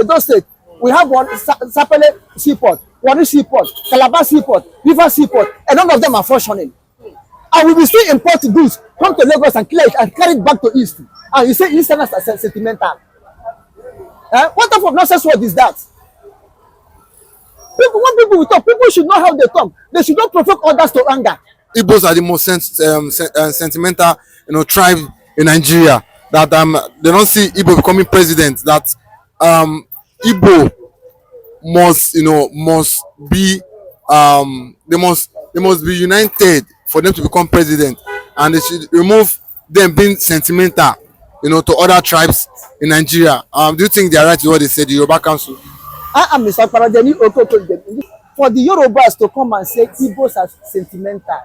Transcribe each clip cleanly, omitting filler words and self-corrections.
Edo State, we have one Sapele seaport, Warri seaport, Calabar seaport, River seaport, and none of them are functioning. And we will still import goods, come to Lagos and clear it and carry it back to East. And you say Easterners are sentimental. What type of nonsense word is that? When people will talk, people should know how they talk. They should not provoke others to anger. Igbos are the most sentimental, tribe in Nigeria. That they don't see Igbo becoming president. That Igbo must be they must be united for them to become president, and they should remove them being sentimental, to other tribes in Nigeria. Do you think they are right with what they said, the Yoruba Council? Mr. Paradeni, for the Yorubas to come and say Igbos are sentimental,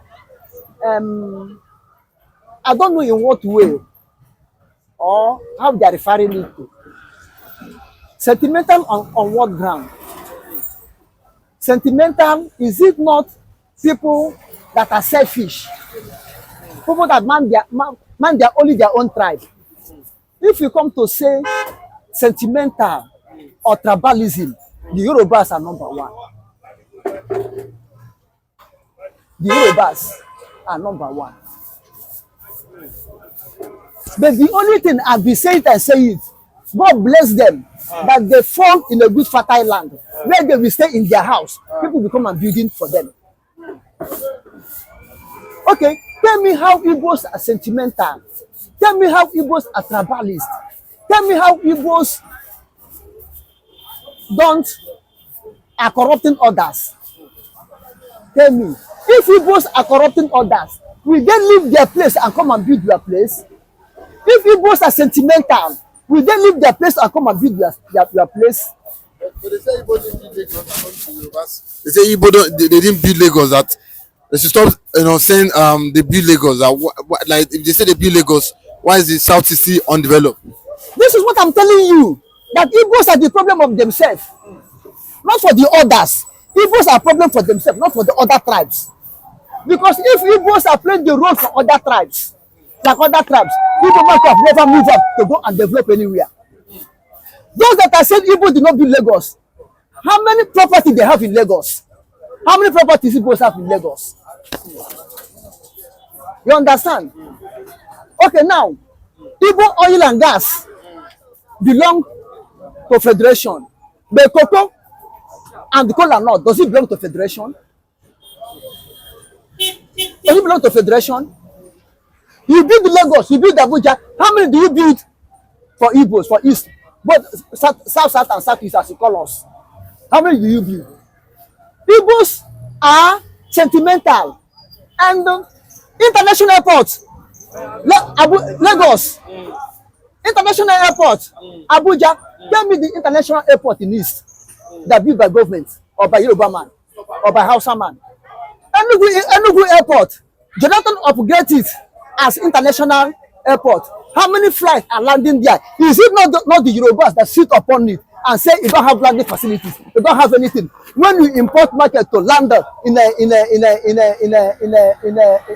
I don't know in what way or how they are referring it to. Sentimental on what ground? Sentimental, is it not people that are selfish? People that man their only their own tribe. If you come to say sentimental or tribalism, the Yorubas are number one. The Yorubas are number one. But the only thing I've been saying and say it, God bless them, that they fall in a good fertile land where they will stay in their house. People will come and building for them. Okay, tell me how Igbos are sentimental. Tell me how Igbos are tribalist. Tell me how Igbos are corrupting others. Tell me, if Igbos are corrupting others, will they leave their place and come and build their place? If Igbos are sentimental, will they leave their place and come and build their place? But they say Igbo didn't build Lagos. They say Igbo they didn't build Lagos. That they should stop, saying they build Lagos. Like if they say they build Lagos, why is the South Sea undeveloped? This is what I'm telling you. That Igbos are the problem of themselves, not for the others. Igbos are a problem for themselves, not for the other tribes. Because if Igbos are playing the role for other tribes, like other tribes, Igbo might have never moved up to go and develop anywhere. Those that are saying Igbo did not build Lagos, how many property they have in Lagos? How many properties Igbos have in Lagos? You understand? Okay, now, Igbo oil and gas belong to Federation. The cocoa and the cola nut, does it belong to Federation? Does it belong to Federation? You build Lagos, you build Abuja. How many do you build for Igbos, for East? Both South, and Southeast, as you call us. How many do you build? Igbos are sentimental. And international airport, Lagos, international airport, Abuja. Tell me the international airport in East that built by government or by Yoruba man or by Hausa man. Enugu airport, Jonathan upgraded it as international airport. How many flights are landing there? Is it not the Yorubas that sit upon it and say you don't have landing facilities, you don't have anything? When you import market to land in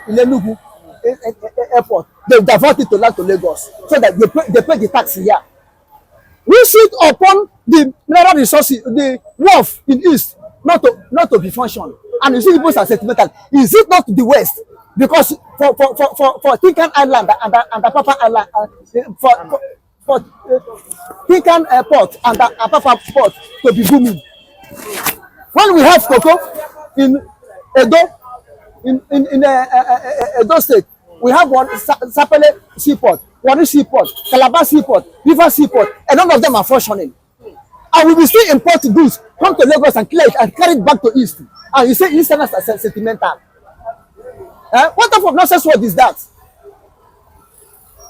Enugu airport, they divert it to land to Lagos so that they pay the tax here. We sit upon the mineral resources, the wealth in East, not to be functional. And you see Igbos are sentimental. Is it not the West? Because for Tinkan Island and Apapa Island, for Tinkan Port and Apapa Port to be booming. When we have cocoa in Edo, in Edo State, we have one Sapele seaport, Warri seaport, Calabar seaport, River seaport, and none of them are functioning. And we will still import goods, come to Lagos and clear it and carry it back to East. And you say Easterners are sentimental. What type of nonsense word is that?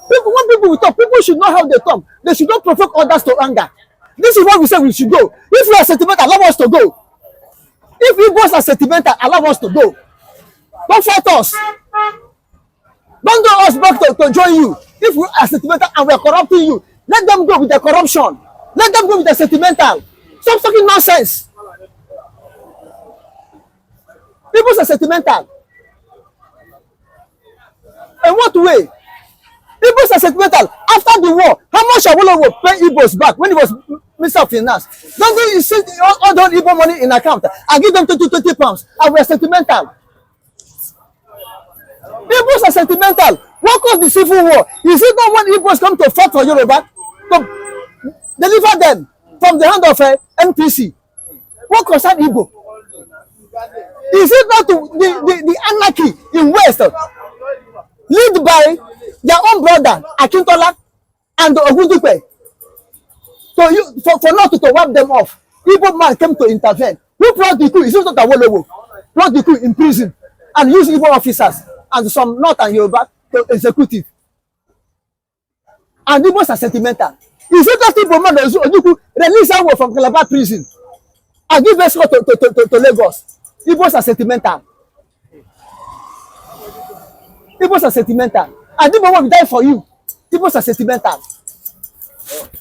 When people will talk, people should know how they talk. They should not provoke others to anger. This is what we say we should go. If we are sentimental, allow us to go. If Igbos are sentimental, allow us to go. Don't fight us. Don't go us back to join you. If we are sentimental and we are corrupting you, let them go with their corruption. Let them go with their sentimental. Stop talking nonsense. Igbos are sentimental. In what way? Igbos are sentimental. After the war, how much Awolowo pay Igbos back when he was Minister of Finance. Don't you see all the Igbo money in account? I give them 20 pounds. I was sentimental. Igbos are sentimental. What caused the civil war? Is it not when Igbos come to fight for Yoruba to deliver them from the hand of NPC? What concerned Igbo? Is it not the anarchy in West led by their own brother Akintola and Ogundupe for not to wipe them off? Igbo man came to intervene. Who brought the coup? Is it not Awolowo? Brought the coup in prison and used Igbo officers and some North and Yoruba to execute it. And Igbos are sentimental. Is it not Igbo man that release someone from Calabar prison and give escort to Lagos? Igbos are sentimental. Igbos are sentimental. And Igbo will die for you. Igbos are sentimental.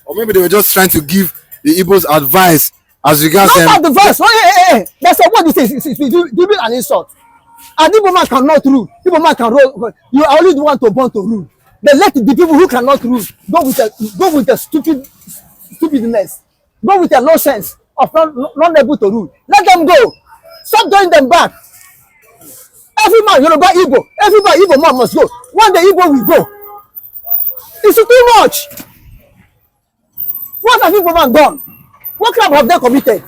Or maybe they were just trying to give the Igbos advice as regards them. Not advice. Hey. That's what it is. It's giving an insult. And Igbo man cannot rule. Igbo man can rule. You are only the one to born to rule. They let the people who cannot rule go with a stupidness. Go with a low sense of not able to rule. Let them go. Stop throwing them back. Every man, Yoruba, Igbo, everybody, Igbo man must go. One day Igbo will go. It's too much. What have Igbo man done? What crime have they committed?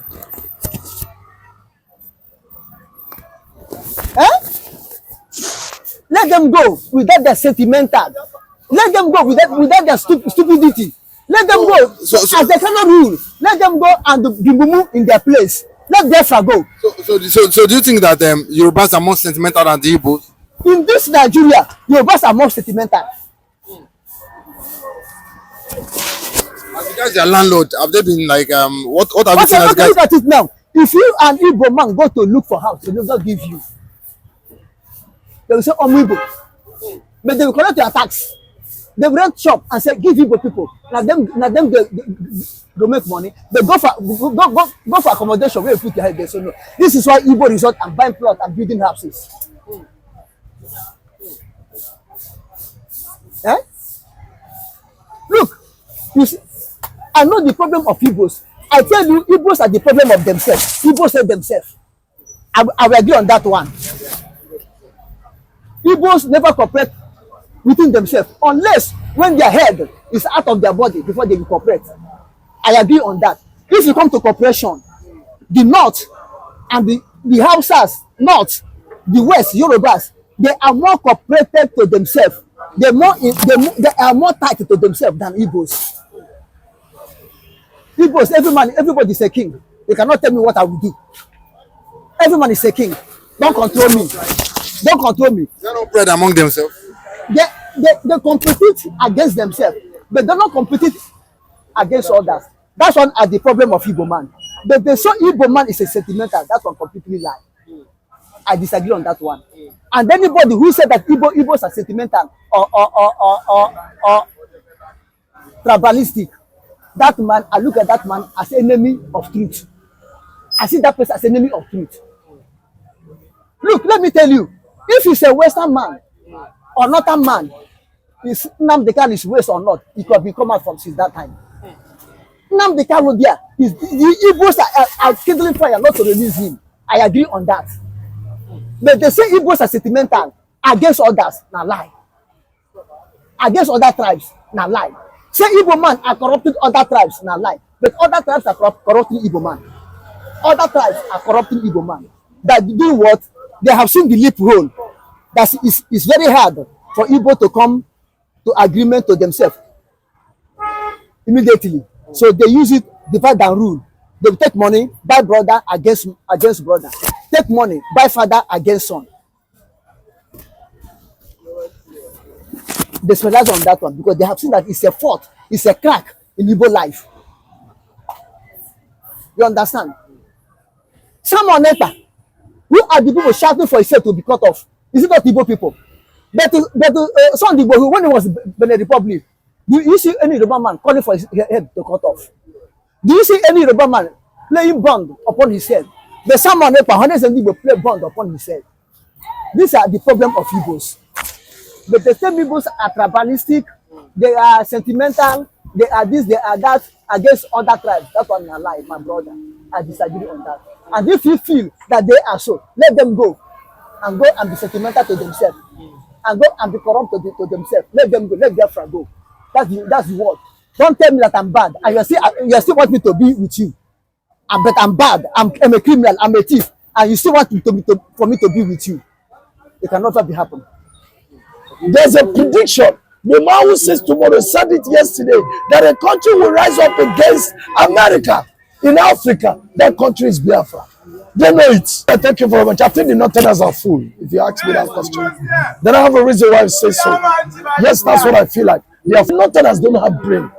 Let them go without their sentimental. Let them go without their stupidity. Let them go as they cannot rule. Let them go and be removed in their place. Let Biafra go. So do you think that Yorubas are more sentimental than the Igbos? In this Nigeria, Yorubas are more sentimental. As regards their landlord, have they been like what have you seen as guys? Look at it now. If you and Igbo man go to look for house, they will not give you. They will say, Igbo. But they will collect your tax. They will rent shop and say, give Igbo people. Now them they go make money. They go for accommodation where you put your head there. So no. This is why Igbo resort and buying plot and building houses. Look, you see, I know the problem of Igbos. I tell you, Igbos are the problem of themselves. Igbos hate themselves. I will agree on that one. Igbos never cooperate within themselves unless when their head is out of their body before they will cooperate. I agree on that. If you come to cooperation, the North and the Hausas, North, the West, Yorubas, they are more cooperated to themselves. They are more tight to themselves than Igbos. Igbos, everybody is a king. They cannot tell me what I will do. Every man is a king. Don't control me. Don't control me. They are not bred among themselves. They compete against themselves, but they don't compete against others. That's one at the problem of Igbo man. But they say Igbo man is a sentimental. That's one completely lie. I disagree on that one. And anybody who said that Igbos are sentimental or tribalistic, that man, I look at that man as enemy of truth. I see that person as enemy of truth. Look, let me tell you, if he's a Western man or Northern man, is Nnamdi Kanu is West or not, he could be come out from since that time. Nnamdi Kanu there, the Igbos are kindling fire not to release him. I agree on that. But they say Igbos are sentimental against others, na lie. Against other tribes, na lie. Say Igbo man are corrupting other tribes, na lie. But other tribes are corrupting Igbo man. Other tribes are corrupting Igbo man. That do what? They have seen the loophole. That is very hard for Igbo to come to agreement to themselves immediately. So they use it, divide and rule. They will take money, buy brother against brother. Take money, buy father against son. They specialize on that one because they have seen that it's a fault, it's a crack in Igbo life. You understand? Someone enter. Who are the people shouting for himself to be cut off? Is it not Igbo people? But some Igbo who, when it was Benin Republic, do you see any Yoruba man calling for his head to cut off? Do you see any Yoruba man playing bond upon his head? The someone enter, hundreds of Igbo play bond upon his head. These are the problem of Igbos. But the same Igbos are tribalistic, they are sentimental, they are this, they are that against other tribes. That one na lie, my brother. I disagree on that. And if you feel that they are so, let them go and be sentimental to themselves, and go and be corrupt to themselves. Let them go. Let Biafra go. That's the word. Don't tell me that I'm bad and you still want me to be with you. But I'm bad. I'm a criminal. I'm a thief, and you still want for me to be with you. It cannot be happen. There's a prediction. The man who says tomorrow said it yesterday that a country will rise up against America in Africa. That country is Biafra. They know it. Thank you very much. I think the Northerners are full, if you ask me that question. Then I have a reason why I say so. Yes, that's what I feel like. The Northerners don't have brain.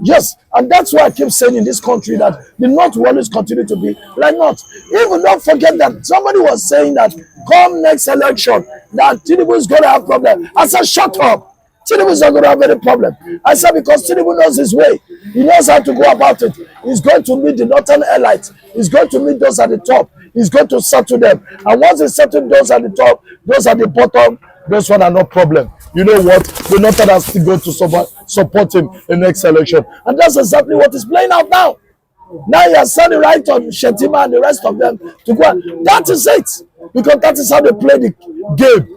Yes, and that's why I keep saying in this country that the North will always continue to be like North. Even don't forget that somebody was saying that come next election, that Tinubu is going to have problem. I said, shut up. Tinubu is not going to have any problem. I said, because Tinubu knows his way. He knows how to go about it. He's going to meet the Northern elites. He's going to meet those at the top. He's going to settle them. And once he settles those at the top, those at the bottom, those one are no problem. You know what? The Northerners still going to support him in the next election. And that's exactly what is playing out now. Now he has signed the right on Shetima and the rest of them to go. That is it. Because that is how they play the game.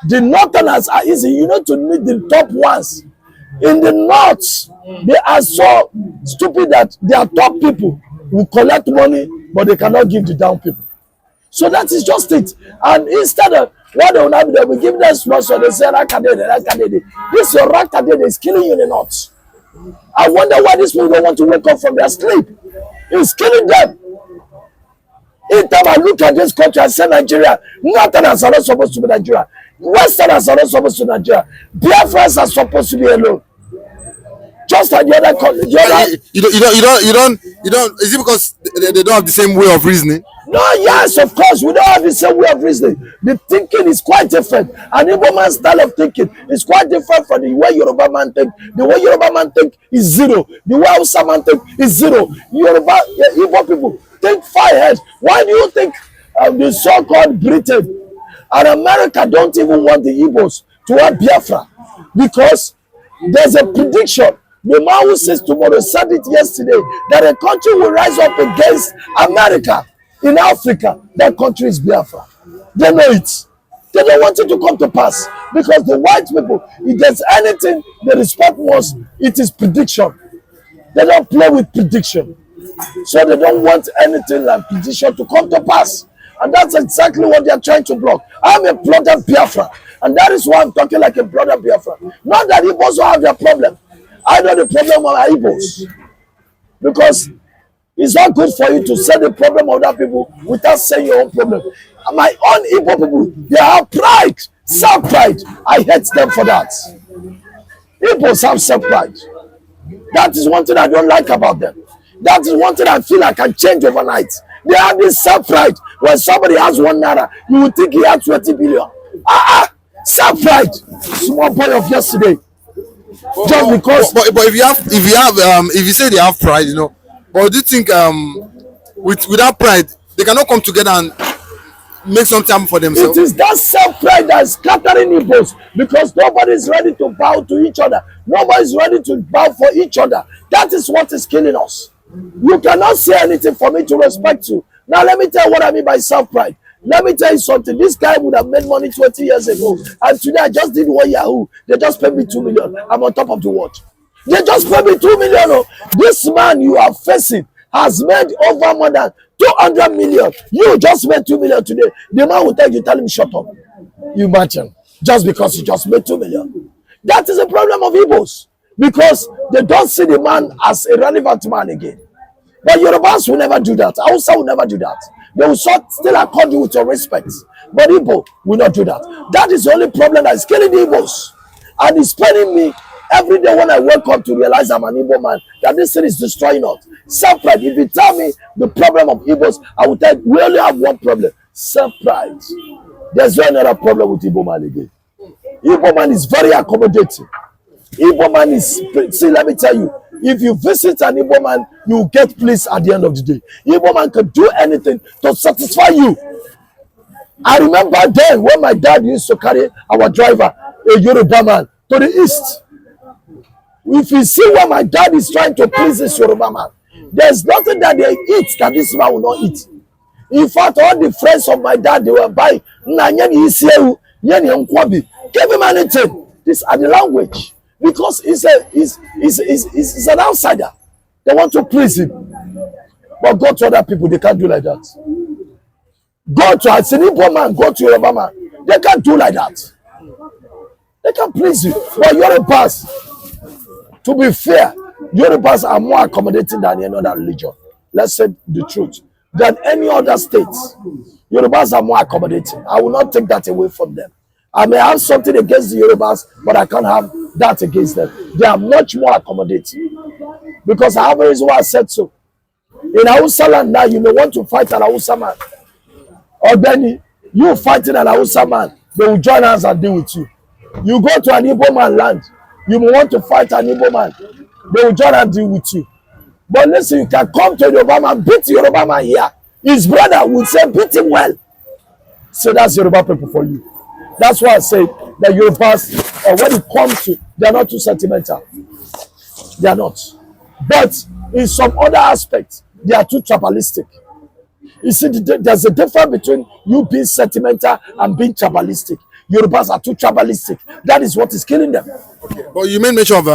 The Northerners are easy. You know, to meet the top ones. In the North, they are so stupid that their top people will collect money, but they cannot give the down people. So that is just it. And instead of what they will have, they will give them sponsor. They say, Rakadede. This your Rakadede is killing you in the North. I wonder why these people don't want to wake up from their sleep. It's killing them. In time I look at this country and say Nigeria, Northerners are not supposed to be Nigeria. Westerners are not supposed to be Nigeria. Biafrans are supposed to be alone. Just like the other country. You don't. Is it because they don't have the same way of reasoning? No, yes, of course, we don't have the same way of reasoning. The thinking is quite different. And Igbo man's style of thinking is quite different from the way Yoruba man think. The way Yoruba man think is zero. The way Hausa man think is zero. Igbo people think far ahead. Why do you think the so-called Britain and America don't even want the Igbos to have Biafra? Because there's a prediction. The man who says tomorrow said it yesterday that a country will rise up against America in Africa. That country is Biafra. They know it. They don't want it to come to pass because the white people, if there's anything they respect most, it is prediction. They don't play with prediction. So they don't want anything like prediction to come to pass. And that's exactly what they are trying to block. I'm a brother Biafra. And that is why I'm talking like a brother Biafra. Not that Igbos will have their problem. I know the problem of Igbos. Because it's not good for you to say the problem of other people without saying your own problem. My own Igbo people, they have pride, self-pride. I hate them for that. Igbos have self-pride. That is one thing I don't like about them. That is one thing I feel I can change overnight. They have this self-pride. When somebody has 1 naira, you would think he had 20 billion. Self-pride. Small boy of yesterday. Just because. But if you say they have pride, you know, but do you think with that pride they cannot come together and make some time for themselves? It is that self-pride that is scattering Igbos because nobody is ready to bow to each other. Nobody is ready to bow for each other. That is what is killing us. You cannot say anything for me to respect you. Now let me tell you what I mean by self-pride. Let me tell you something. This guy would have made money 20 years ago. And today I just did 1 Yahoo. They just paid me 2 million. I'm on top of the world. They just paid me 2 million. Oh. This man you are facing has made over more than 200 million. You just made 2 million today. The man will tell him shut up. You imagine. Just because he just made 2 million. That is a problem of Igbos. Because they don't see the man as a relevant man again. But Yorubas will never do that. Hausa will never do that. They will still accord you with your respect. But Igbo will not do that. That is the only problem that is killing the Igbos. And it's paining me every day when I wake up to realize I'm an Igbo man, that this thing is destroying us. Self-pride. If you tell me the problem of Igbos, I will tell you we only have one problem. Self-pride. There's no another problem with Igbo man again. Igbo man is very accommodating. Igbo man is, see, let me tell you, if you visit an Igbo man, you will get pleased at the end of the day. Igbo man can do anything to satisfy you. I remember then when my dad used to carry our driver, a Yoruba man, to the east. If you see what my dad is trying to please this Yoruba man, there's nothing that they eat that this man will not eat. In fact, all the friends of my dad, they were buying, give him anything. These are the language. Because he's an outsider. They want to please him. But go to other people, they can't do like that. Go to a Igbo man, go to Yoruba man. They can't do like that. They can please you. But Yorubas, to be fair, Yorubas are more accommodating than any other religion. Let's say the truth. Than any other states. Yorubas are more accommodating. I will not take that away from them. I may have something against the Yorubas, but I can't have that against them. They are much more accommodating. Because I have a reason why I said so. In Hausa land now, you may want to fight an Hausa man. Or then you fighting an Hausa man, they will join hands and deal with you. You go to an Igbo man land, you may want to fight an Igbo man, they will join and deal with you. But listen, you can come to Yoruba man, beat Yoruba man here. His brother will say, beat him well. So that's Yoruba people for you. That's why I say that Yorubas, when it comes to, they are not too sentimental. They are not. But in some other aspects, they are too tribalistic. You see, there's a difference between you being sentimental and being tribalistic. Yorubas are too tribalistic. That is what is killing them. Okay. But you made mention of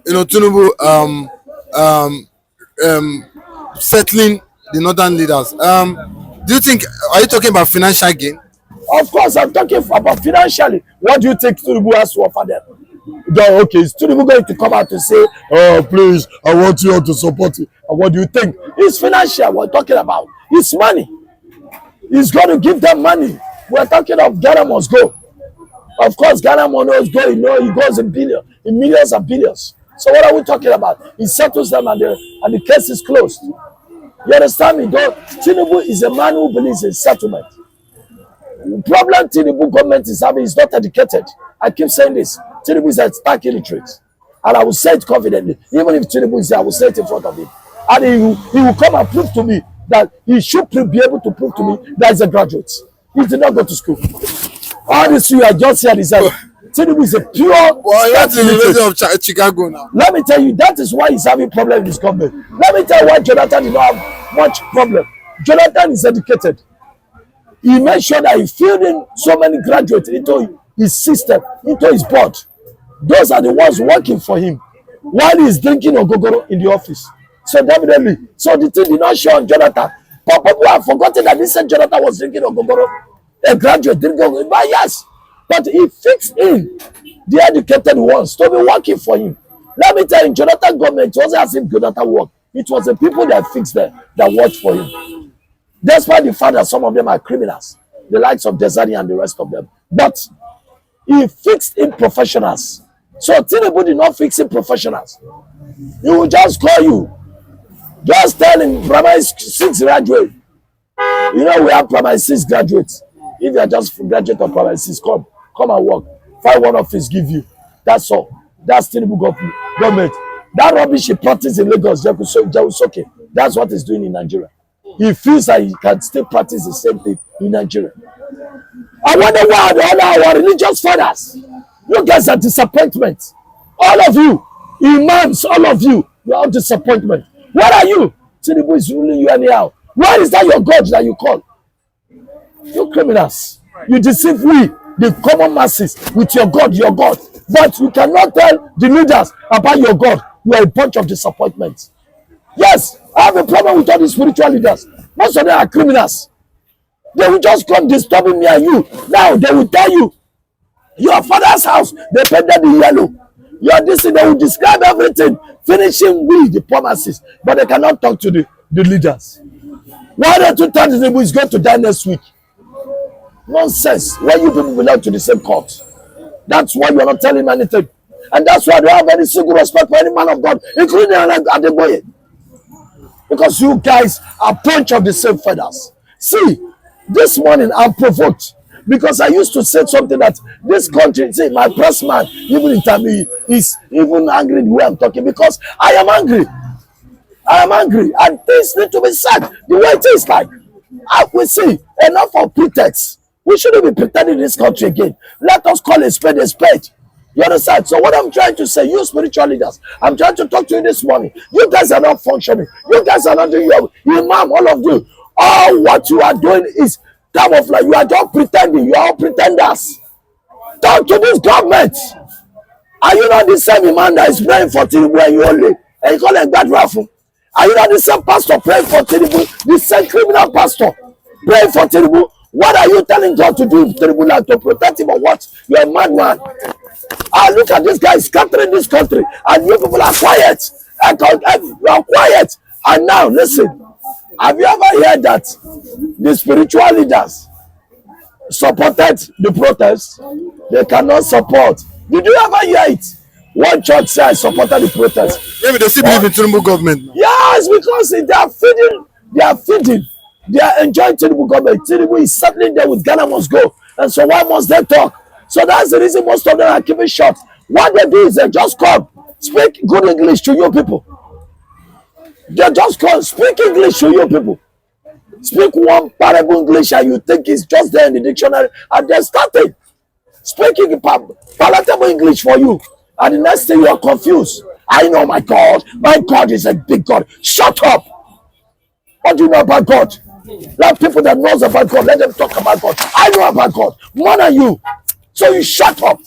Tinubu settling the northern leaders. Do you think, are you talking about financial gain? Of course, I'm talking about financially. What do you think Tinubu has to offer them? Okay, is Tinubu going to come out to say, oh, please, I want you all to support it? And what do you think? It's financial we're talking about. It's money. He's going to give them money. We're talking of Ghana must go. Of course, Ghana must go. You know, he goes in millions and billions. So what are we talking about? He settles them and the case is closed. You understand me? Though Tinubu is a man who believes in settlement. The problem Tinubu government is having is not educated. I keep saying this. Tinubu is a stark illiterate. And I will say it confidently. Even if Tinubu is there, I will say it in front of him. And he will come and prove to me that he should be able to prove to me that he's a graduate. He did not go to school. All this you are just here is that Tinubu is a pure. Well, you have the University of Chicago now. Let me tell you, that is why he's having problem in his government. Let me tell you why Jonathan did not have much problem. Jonathan is educated. He made sure that he filled in so many graduates into his system, into his board. Those are the ones working for him while he's drinking ogogoro in the office. So definitely, so the thing did not show on Jonathan. But people have forgotten that this said Jonathan was drinking ogogoro. A graduate drinking ogogoro. But yes, but he fixed in the educated ones to be working for him. Let me tell you, Jonathan government wasn't as if Jonathan worked. It was the people that fixed them that worked for him. Despite the fact that some of them are criminals, the likes of Desani and the rest of them. But he fixed in professionals. So Tinubu did not fix in professionals. He will just call you. Just tell him, primary 6 graduate. You know, we have primary 6 graduates. If you are just graduate of primary 6, come and work. Find one office, give you. That's all. That's Tinubu government. That rubbish he practiced in Lagos, okay. That's what he's doing in Nigeria. He feels that he can still practice the same thing in Nigeria. I wonder why our religious fathers, you guys are disappointment. All of you, imams, all of you, you are disappointment. Where are you? Tinubu is ruling you anyhow. Where is that your God that you call? You criminals. You deceive we, the common masses, with your God. But you cannot tell the leaders about your God. You are a bunch of disappointments. Yes, I have a problem with all the spiritual leaders. Most of them are criminals. They will just come disturbing me and you. Now they will tell you, your father's house, they painted the yellow. Your this, they will describe everything, finishing with the promises, but they cannot talk to the leaders. Why don't you tell the people is going to die next week? Nonsense. When you people belong to the same court. That's why you're not telling me anything. And that's why I don't have any single respect for any man of God, including Adeboye. Because you guys are a bunch of the same feathers. See, this morning I'm provoked because I used to say something that this country, see, my press man, even in time, is even angry the way I'm talking because I am angry. I am angry and things need to be said the way it is. Like, we see enough of pretext. We shouldn't be pretending in this country again. Let us call a spade a spade. You understand? So what I'm trying to say, you spiritual leaders, I'm trying to talk to you this morning. You guys are not functioning. You guys are not doing your imam, all of you. All what you are doing is kind of like you are just pretending. You are all pretenders. Talk to this government. Are you not the same imam that is praying for Tinubu and you only? And you call it bad raffle? Are you not the same pastor praying for Tinubu? The same criminal pastor praying for Tinubu? What are you telling God to do with Tinubu now? To protect him or what? You're a madman. Look at this guy scattering this country, and you people are quiet. You are quiet. And now, listen, have you ever heard that the spiritual leaders supported the protest? They cannot support. Did you ever hear it? One church said I supported the protest. Maybe they still believe in Tinubu government. Yes, because they are feeding, they are enjoying Tinubu government. Tinubu is settling there with Ghana must go. And so why must they talk? So that's the reason most of them are keeping short. What they do is they just come, speak good English to you people. They just come, speak English to you people. Speak one parable English and you think it's just there in the dictionary, and they're starting speaking palatable English for you. And the next thing you are confused. I know my God is a big God. Shut up. What do you know about God? Let people that knows about God, let them talk about God. I know about God more than you. So you shut up.